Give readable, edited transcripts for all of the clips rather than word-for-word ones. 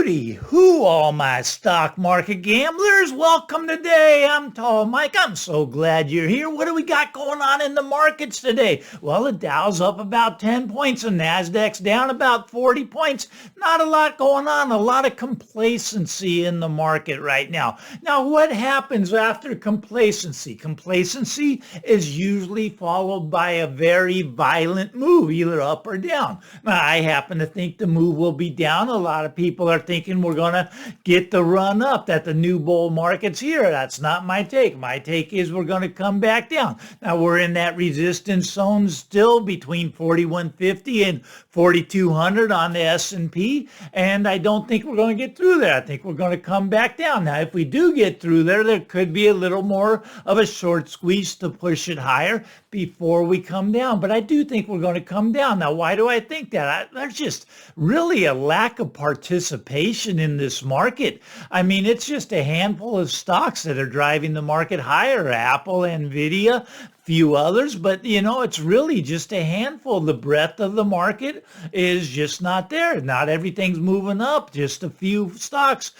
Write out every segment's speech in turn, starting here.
Hooty, hoo, all my stock market gamblers. Welcome today. I'm Tall Mike. I'm so glad you're here. What do we got going on in the markets today? Well, the Dow's up about 10 points and NASDAQ's down about 40 points. Not a lot going on. A lot of complacency in the market right now. Now, what happens after complacency? Complacency is usually followed by a very violent move, either up or down. Now, I happen to think the move will be down. A lot of people are thinking we're going to get the run up, that the new bull market's here. That's not my take. My take is we're going to come back down. Now, we're in that resistance zone still between 4150 and 4200 on the S&P, and I don't think we're going to get through there. I think we're going to come back down. Now, if we do get through there, there could be a little more of a short squeeze to push it higher before we come down. But I do think we're going to come down. Now, why do I think that? There's just really a lack of participation in this market. I mean, it's just a handful of stocks that are driving the market higher. Apple, Nvidia, few others, but it's really just a handful. The breadth of the market is just not there. Not everything's moving up, just a few stocks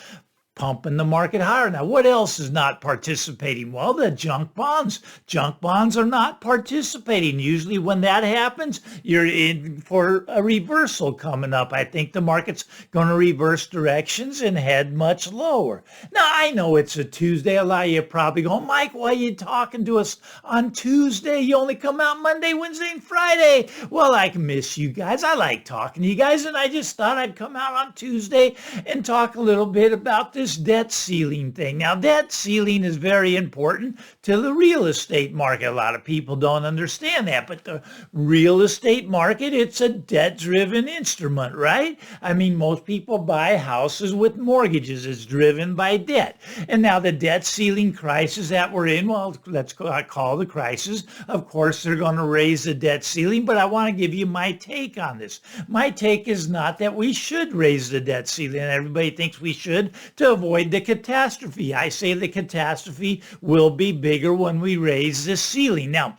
pumping the market higher. Now, what else is not participating? Well, the junk bonds. Junk bonds are not participating. Usually when that happens, you're in for a reversal coming up. I think the market's going to reverse directions and head much lower. Now, I know it's a Tuesday. A lot of you probably go, Mike, why are you talking to us on Tuesday? You only come out Monday, Wednesday, and Friday. Well, I miss you guys. I like talking to you guys, and I just thought I'd come out on Tuesday and talk a little bit about this debt ceiling thing. Now, debt ceiling is very important to the real estate market. A lot of people don't understand that, but the real estate market, it's a debt-driven instrument, right? I mean, most people buy houses with mortgages. It's driven by debt. And now the debt ceiling crisis that we're in, well, let's call the crisis. Of course, they're going to raise the debt ceiling, but I want to give you my take on this. My take is not that we should raise the debt ceiling. Everybody thinks we should to avoid the catastrophe. I say the catastrophe will be bigger when we raise the ceiling. Now,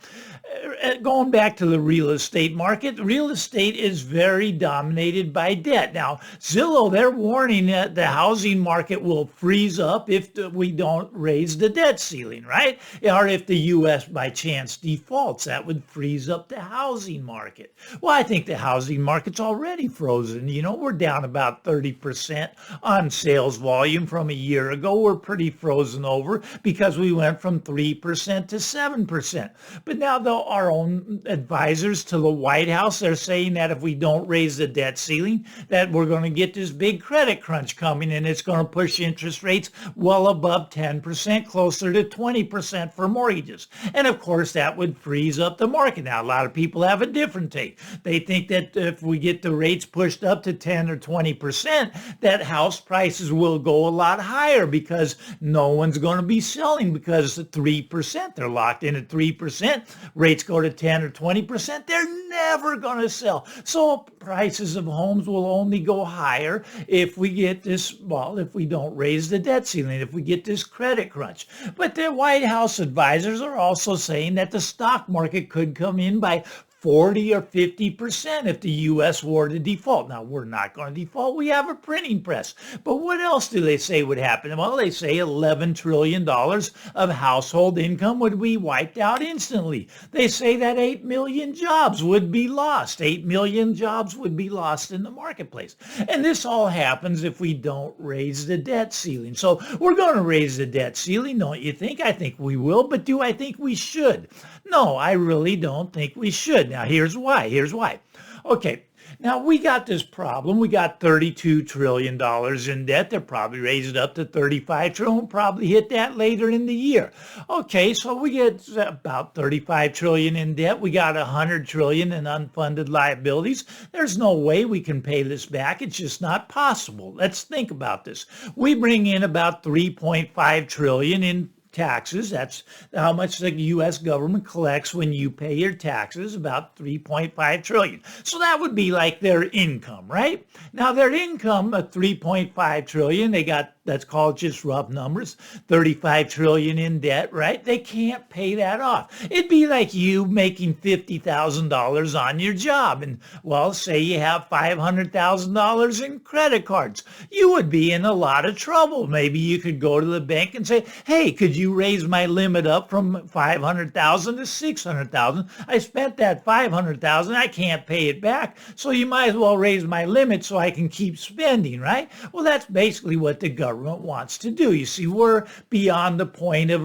going back to the real estate market, real estate is very dominated by debt. Now, Zillow, they're warning that the housing market will freeze up if we don't raise the debt ceiling, right? Or if the U.S. by chance defaults, that would freeze up the housing market. Well, I think the housing market's already frozen. We're down about 30% on sales volume from a year ago. We're pretty frozen over because we went from 3% to 7%. But now, though, our own advisors to the White House, they're saying that if we don't raise the debt ceiling, that we're going to get this big credit crunch coming, and it's going to push interest rates well above 10%, closer to 20% for mortgages. And of course, that would freeze up the market. Now, a lot of people have a different take. They think that if we get the rates pushed up to 10 or 20%, that house prices will go a lot higher because no one's going to be selling because the 3%, they're locked in at 3%. Rates go to 10 or 20%, they're never going to sell. So prices of homes will only go higher if we get this, if we don't raise the debt ceiling, if we get this credit crunch. But the White House advisors are also saying that the stock market could come in by 40 or 50% if the U.S. were to default. Now, we're not going to default. We have a printing press. But what else do they say would happen? Well, they say $11 trillion of household income would be wiped out instantly. They say that 8 million jobs would be lost. 8 million jobs would be lost in the marketplace. And this all happens if we don't raise the debt ceiling. So we're going to raise the debt ceiling, don't you think? I think we will, but do I think we should? No, I really don't think we should. Now, here's why. Okay, now we got this problem. We got $32 trillion in debt. They'll probably raise it up to $35 trillion. We'll probably hit that later in the year. Okay, so we get about $35 trillion in debt. We got $100 trillion in unfunded liabilities. There's no way we can pay this back. It's just not possible. Let's think about this. We bring in about $3.5 trillion in taxes. That's how much the U.S. government collects when you pay your taxes, about 3.5 trillion. So that would be like their income, right? Now their income of 3.5 trillion, they got, that's called just rough numbers, 35 trillion in debt, right? They can't pay that off. It'd be like you making $50,000 on your job. And well, say you have $500,000 in credit cards. You would be in a lot of trouble. Maybe you could go to the bank and say, hey, could you raise my limit up from 500,000 to 600,000? I spent that 500,000. I can't pay it back. So you might as well raise my limit so I can keep spending, right? Well, that's basically what the government wants to do. You see, we're beyond the point of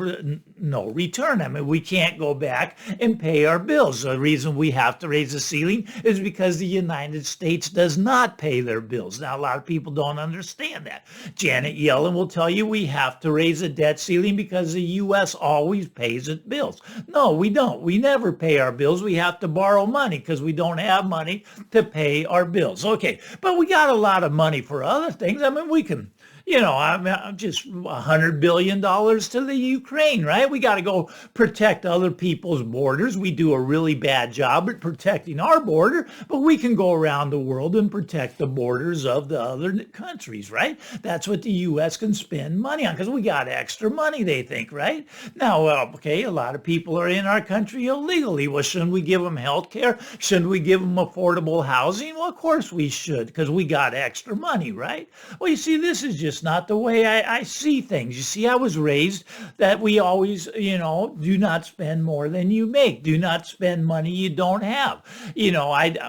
no return. I mean, we can't go back and pay our bills. The reason we have to raise the ceiling is because the United States does not pay their bills. Now, a lot of people don't understand that. Janet Yellen will tell you we have to raise the debt ceiling because the U.S. always pays its bills. No, we don't. We never pay our bills. We have to borrow money because we don't have money to pay our bills. Okay, but we got a lot of money for other things. I mean, we can, I'm just $100 billion to the Ukraine, right? We got to go protect other people's borders. We do a really bad job at protecting our border, but we can go around the world and protect the borders of the other countries, right? That's what the U.S. can spend money on because we got extra money, they think, right? Now, okay, a lot of people are in our country illegally. Well, shouldn't we give them health care? Shouldn't we give them affordable housing? Well, of course we should because we got extra money, right? Well, you see, this is just not the way I see things. You see, I was raised that we always, do not spend more than you make. Do not spend money you don't have.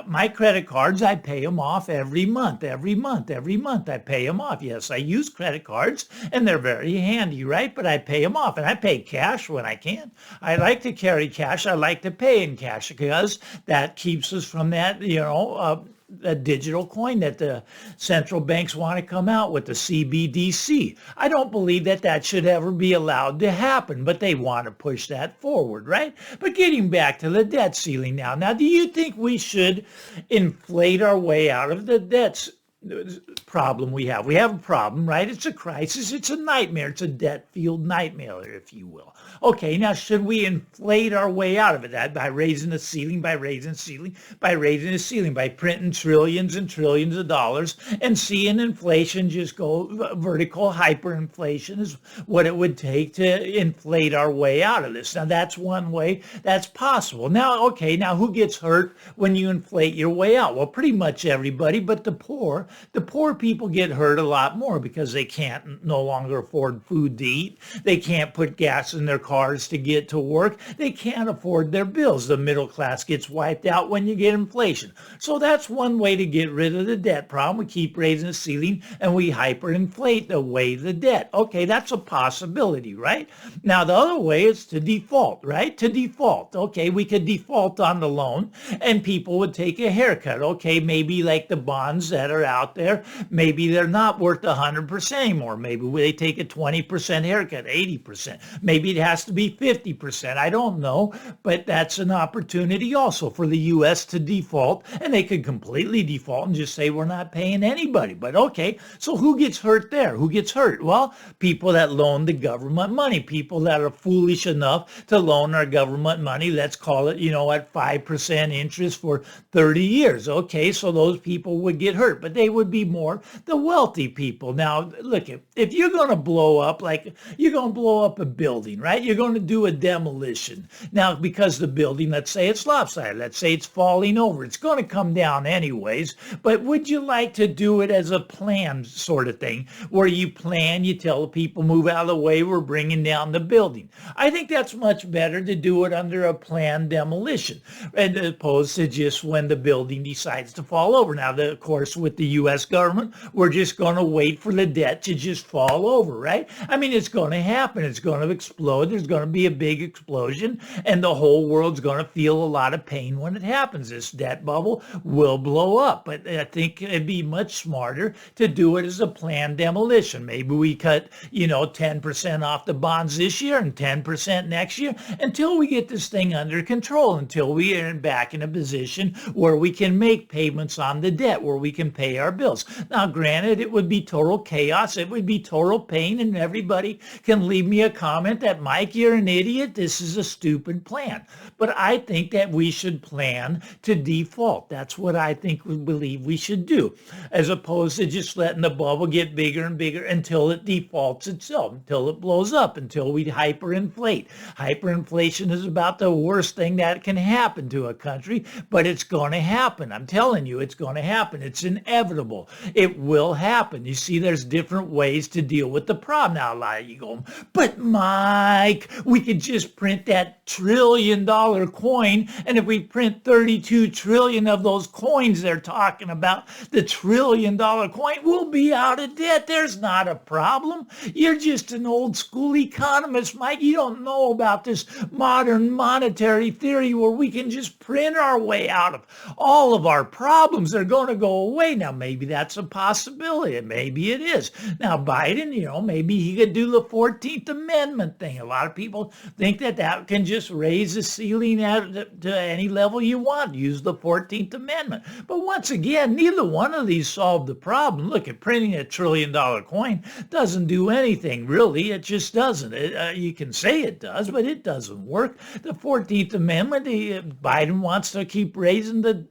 My credit cards, I pay them off every month. I pay them off. Yes, I use credit cards and they're very handy, right? But I pay them off and I pay cash when I can. I like to carry cash. I like to pay in cash because that keeps us from that, a digital coin that the central banks want to come out with, the CBDC. I don't believe that that should ever be allowed to happen, but they want to push that forward, right? But getting back to the debt ceiling now. Now, do you think we should inflate our way out of the debts problem we have? We have a problem, right? It's a crisis. It's a nightmare. It's a debt-filled nightmare, if you will. Okay, now should we inflate our way out of it? That by raising the ceiling, by printing trillions and trillions of dollars and seeing inflation just go vertical hyperinflation is what it would take to inflate our way out of this. Now that's one way that's possible. Now, okay, now who gets hurt when you inflate your way out? Well, pretty much everybody, but the poor. The poor people get hurt a lot more because they can't no longer afford food to eat. They can't put gas in their cars to get to work. They can't afford their bills. The middle class gets wiped out when you get inflation. So that's one way to get rid of the debt problem. We keep raising the ceiling and we hyperinflate the debt. Okay, that's a possibility, right? Now, the other way is to default, right? To default. Okay, we could default on the loan and people would take a haircut. Okay, maybe like the bonds that are out there, maybe they're not worth 100% anymore. Maybe they take a 20% haircut, 80%. Maybe it has to be 50%. I don't know, but that's an opportunity also for the U.S. to default, and they could completely default and just say we're not paying anybody. But okay, so who gets hurt there? Who gets hurt? Well, people that loan the government money, people that are foolish enough to loan our government money, let's call it, at 5% interest for 30 years. Okay, so those people would get hurt, but they would be more the wealthy people. Now, look, if you're going to blow up, like you're going to blow up a building, right? You're going to do a demolition. Now, because the building, let's say it's lopsided, let's say it's falling over, it's going to come down anyways, but would you like to do it as a planned sort of thing where you plan, you tell the people move out of the way, we're bringing down the building? I think that's much better to do it under a planned demolition as opposed to just when the building decides to fall over. Now, of course, with the U.S. government, we're just going to wait for the debt to just fall over, right? I mean, it's going to happen. It's going to explode. There's going to be a big explosion, and the whole world's going to feel a lot of pain when it happens. This debt bubble will blow up, but I think it'd be much smarter to do it as a planned demolition. Maybe we cut, 10% off the bonds this year and 10% next year until we get this thing under control, until we are back in a position where we can make payments on the debt, where we can pay our our bills. Now, granted, it would be total chaos. It would be total pain, and everybody can leave me a comment that, Mike, you're an idiot. This is a stupid plan. But I think that we should plan to default. That's what I think we believe we should do, as opposed to just letting the bubble get bigger and bigger until it defaults itself, until it blows up, until we hyperinflate. Hyperinflation is about the worst thing that can happen to a country, but it's going to happen. I'm telling you, it's going to happen. It's inevitable. It will happen. You see, there's different ways to deal with the problem. Now, a lot of you go, but Mike, we could just print that $1 trillion coin, and if we print 32 trillion of those coins they're talking about, the $1 trillion coin, we'll be out of debt. There's not a problem. You're just an old school economist, Mike. You don't know about this modern monetary theory where we can just print our way out of all of our problems. They're going to go away. Now, maybe that's a possibility. Maybe it is. Now, Biden, maybe he could do the 14th Amendment thing. A lot of people think that that can just raise the ceiling to any level you want. Use the 14th Amendment. But once again, neither one of these solve the problem. Look, at printing a $1 trillion coin doesn't do anything, really. It just doesn't. You can say it does, but it doesn't work. The 14th Amendment, Biden wants to keep raising the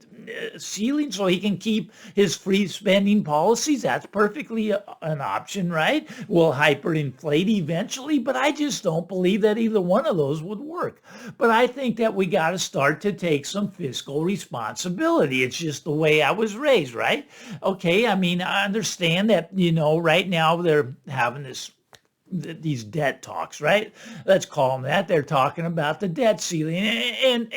ceiling so he can keep his free spending policies. That's perfectly an option, right? We'll hyperinflate eventually, but I just don't believe that either one of those would work. But I think that we got to start to take some fiscal responsibility. It's just the way I was raised, right? Okay, I mean, I understand that, right now they're having these debt talks, right? Let's call them that. They're talking about the debt ceiling, and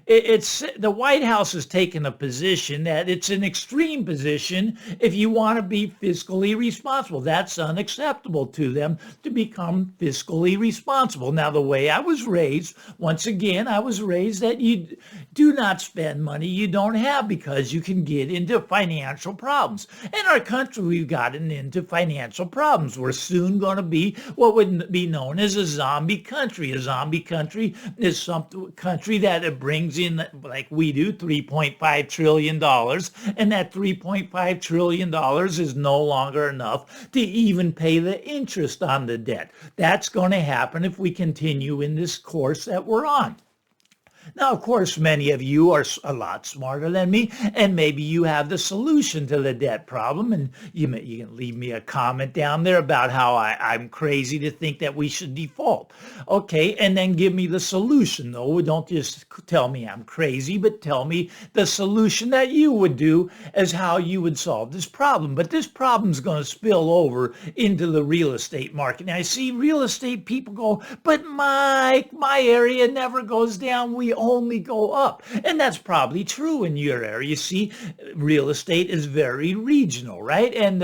it's the White House has taken a position that it's an extreme position if you want to be fiscally responsible. That's unacceptable to them to become fiscally responsible. Now, the way I was raised, once again, I was raised that you do not spend money you don't have because you can get into financial problems. In our country, we've gotten into financial problems. We're soon going to be what would be known as a zombie country. A zombie country is some country that it brings in, like we do, $3.5 trillion, and that $3.5 trillion is no longer enough to even pay the interest on the debt. That's going to happen if we continue in this course that we're on. Now, of course, many of you are a lot smarter than me, and maybe you have the solution to the debt problem, and you can leave me a comment down there about how I'm crazy to think that we should default. Okay, and then give me the solution, though. Don't just tell me I'm crazy, but tell me the solution that you would do as how you would solve this problem. But this problem's going to spill over into the real estate market. Now, I see real estate people go, but Mike, my area never goes down. We only go up. And that's probably true in your area. You see, real estate is very regional, right? And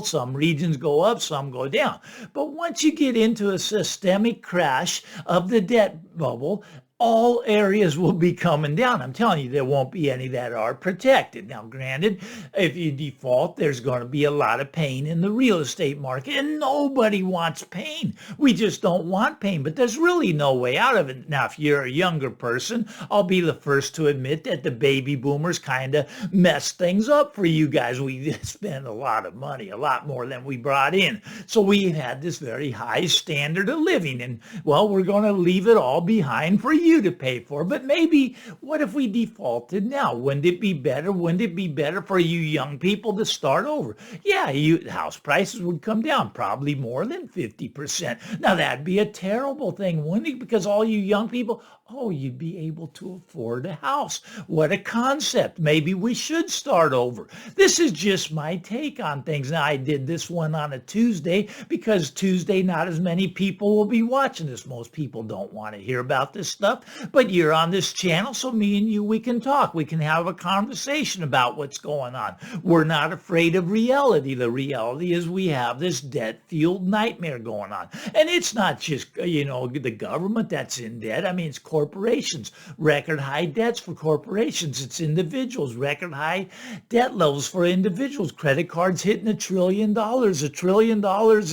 some regions go up, some go down. But once you get into a systemic crash of the debt bubble, all areas will be coming down. I'm telling you, there won't be any that are protected. Now, granted, if you default, there's going to be a lot of pain in the real estate market, and nobody wants pain. We just don't want pain, but there's really no way out of it. Now, if you're a younger person, I'll be the first to admit that the baby boomers kind of messed things up for you guys. We spent a lot of money, a lot more than we brought in. So we had this very high standard of living, and, well, we're going to leave it all behind for you to pay for. But maybe, what if we defaulted now? Wouldn't it be better? Wouldn't it be better for you young people to start over? Yeah, house prices would come down probably more than 50%. Now, that'd be a terrible thing, wouldn't it? Because all you young people, you'd be able to afford a house. What a concept. Maybe we should start over. This is just my take on things. Now, I did this one on a Tuesday because Tuesday, not as many people will be watching this. Most people don't want to hear about this stuff, but you're on this channel, so me and you, we can talk. We can have a conversation about what's going on. We're not afraid of reality. The reality is we have this debt-fueled nightmare going on. And it's not just, the government that's in debt. I mean, it's corporations. Record high debts for corporations. It's individuals. Record high debt levels for individuals. Credit cards hitting $1 trillion. $1 trillion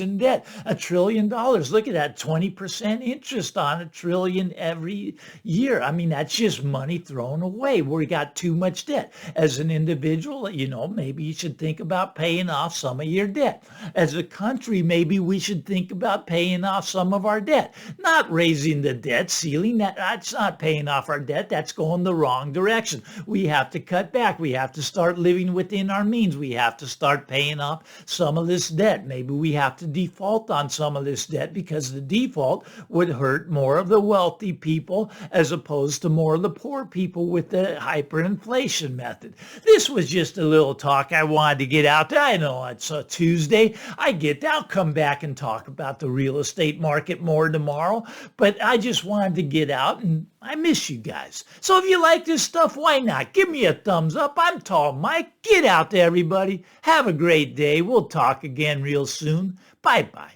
in debt. $1 trillion. Look at that. 20% interest on $1 trillion every year. I mean, that's just money thrown away. We got too much debt. As an individual, maybe you should think about paying off some of your debt. As a country, maybe we should think about paying off some of our debt. Not raising the debt ceiling. That's not paying off our debt. That's going the wrong direction. We have to cut back. We have to start living within our means. We have to start paying off some of this debt. Maybe we have to default on some of this debt because the default would hurt more of the wealthy people as opposed to more of the poor people with the hyperinflation method. This was just a little talk I wanted to get out there. I know it's a Tuesday. I get that. I'll come back and talk about the real estate market more tomorrow, but I just wanted to get out, and I miss you guys. So if you like this stuff, why not? Give me a thumbs up. I'm Tall Mike. Get out there, everybody. Have a great day. We'll talk again real soon. Bye-bye.